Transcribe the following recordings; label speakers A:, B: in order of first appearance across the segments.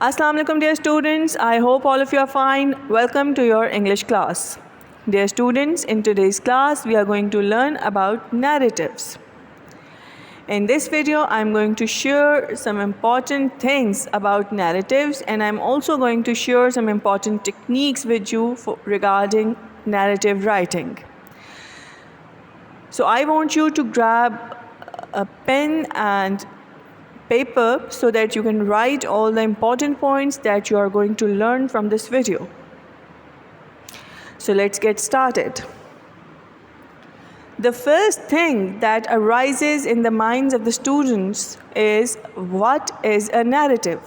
A: Assalamu alaikum dear students. I hope all of you are fine. Welcome to your English class. Dear students, in today's class we are going to learn about narratives. In this video I am going to share some important things about narratives, and I am also going to share some important techniques with you regarding narrative writing. So I want you to grab a pen and paper so that you can write all the important points that you are going to learn from this video. So let's get started. The first thing that arises in the minds of the students is, what is a narrative?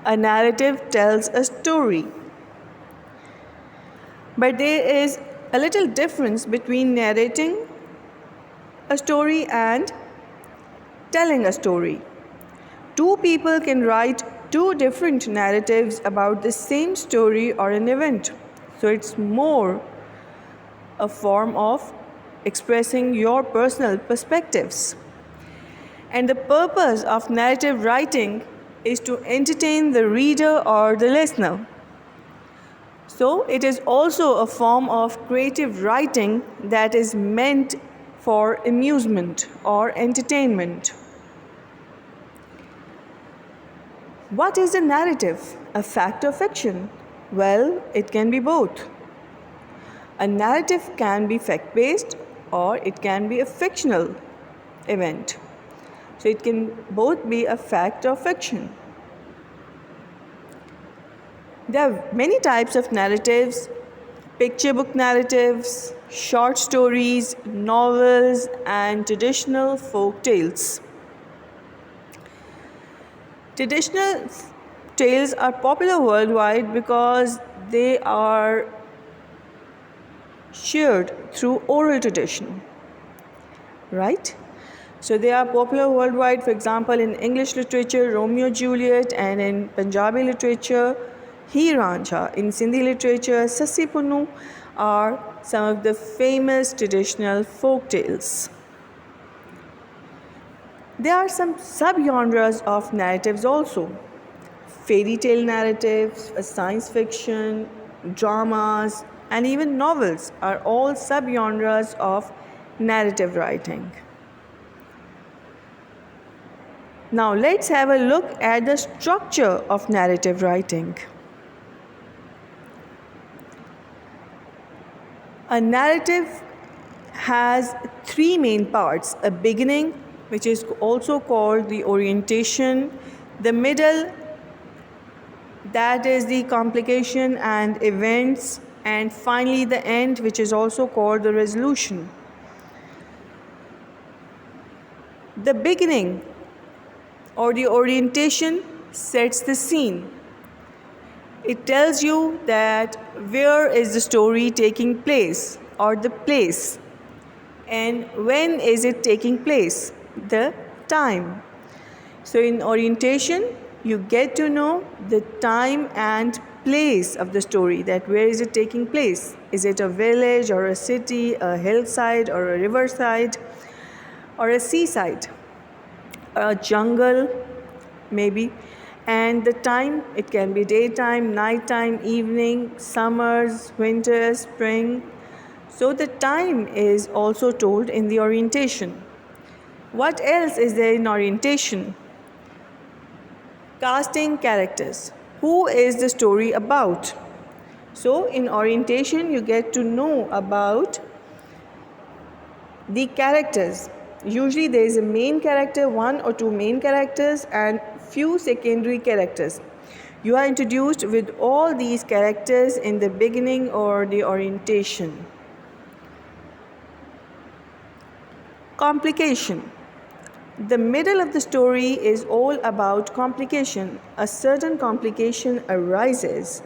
A: A narrative tells a story. But there is a little difference between narrating a story and telling a story. Two people can write two different narratives about the same story or an event. So it's more a form of expressing your personal perspectives. And the purpose of narrative writing is to entertain the reader or the listener. So it is also a form of creative writing that is meant for amusement or entertainment. What is a narrative? A fact or fiction? Well, it can be both. A narrative can be fact-based or it can be a fictional event. So it can both be a fact or fiction. There are many types of narratives: picture book narratives, short stories, novels, and traditional folk tales. Traditional tales are popular worldwide because they are shared through oral tradition, right? So they are popular worldwide. For example, in English literature, Romeo Juliet, and in Punjabi literature, Heer Ranjha. In Sindhi literature, Sassi Punnu are some of the famous traditional folk tales. There are some sub-genres of narratives also. Fairy tale narratives, science fiction, dramas, and even novels are all sub-genres of narrative writing. Now let's have a look at the structure of narrative writing. A narrative has three main parts: a beginning, which is also called the orientation; the middle, that is the complication and events; and finally the end, which is also called the resolution. The beginning or the orientation sets the scene. It tells you that where is the story taking place, or the place, and when is it taking place, the time. So in orientation, you get to know the time and place of the story, that where is it taking place. Is it a village or a city, a hillside or a riverside, or a seaside, a jungle maybe. And the time, it can be daytime, nighttime, evening, summers, winter, spring. So the time is also told in the orientation. What else is there in orientation? Casting characters. Who is the story about? So in orientation, you get to know about the characters. Usually there is a main character, one or two main characters, and few secondary characters. You are introduced with all these characters in the beginning or the orientation. Complication. The middle of the story is all about complication. A certain complication arises,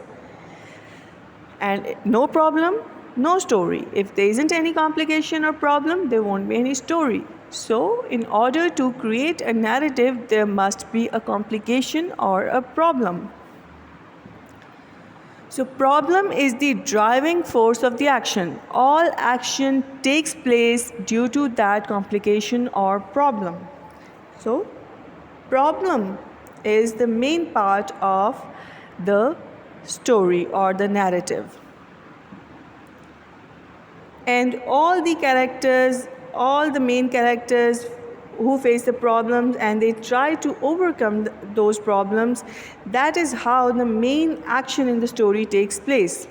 A: and no problem, no story. If there isn't any complication or problem, there won't be any story. So in order to create a narrative, there must be a complication or a problem. So problem is the driving force of the action. All action takes place due to that complication or problem. So problem is the main part of the story or the narrative. And all the main characters who face the problems and they try to overcome those problems, that is how the main action in the story takes place.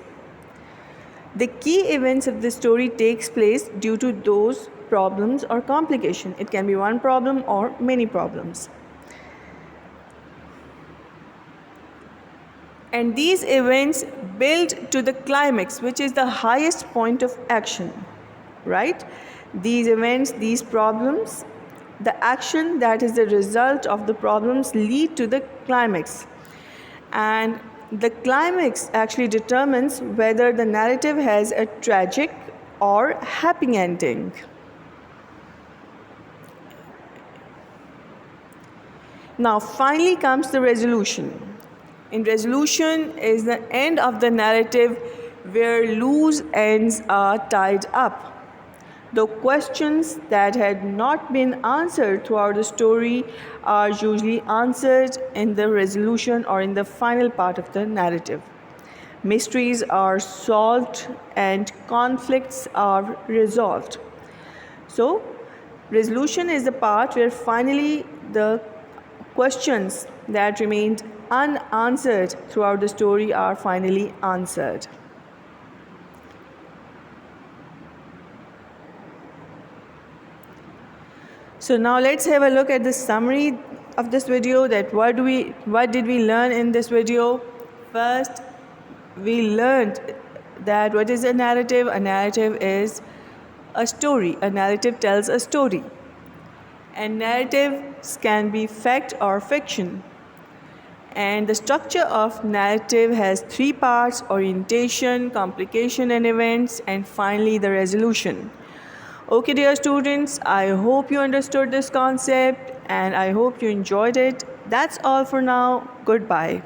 A: The key events of the story takes place due to those problems or complication. It can be one problem or many problems. And these events build to the climax, which is the highest point of action, right? These events, these problems, the action that is the result of the problems lead to the climax. And the climax actually determines whether the narrative has a tragic or happy ending. Now, finally comes the resolution. In resolution is the end of the narrative where loose ends are tied up. The questions that had not been answered throughout the story are usually answered in the resolution or in the final part of the narrative. Mysteries are solved and conflicts are resolved. So, resolution is the part where finally the questions that remained unanswered throughout the story are finally answered. So now let's have a look at the summary of this video, that what did we learn in this video. First, we learned that what is a narrative? A narrative is a story. A narrative tells a story. And narratives can be fact or fiction. And the structure of narrative has three parts: orientation, complication and events, and finally the resolution. Okay, dear students, I hope you understood this concept and I hope you enjoyed it. That's all for now. Goodbye.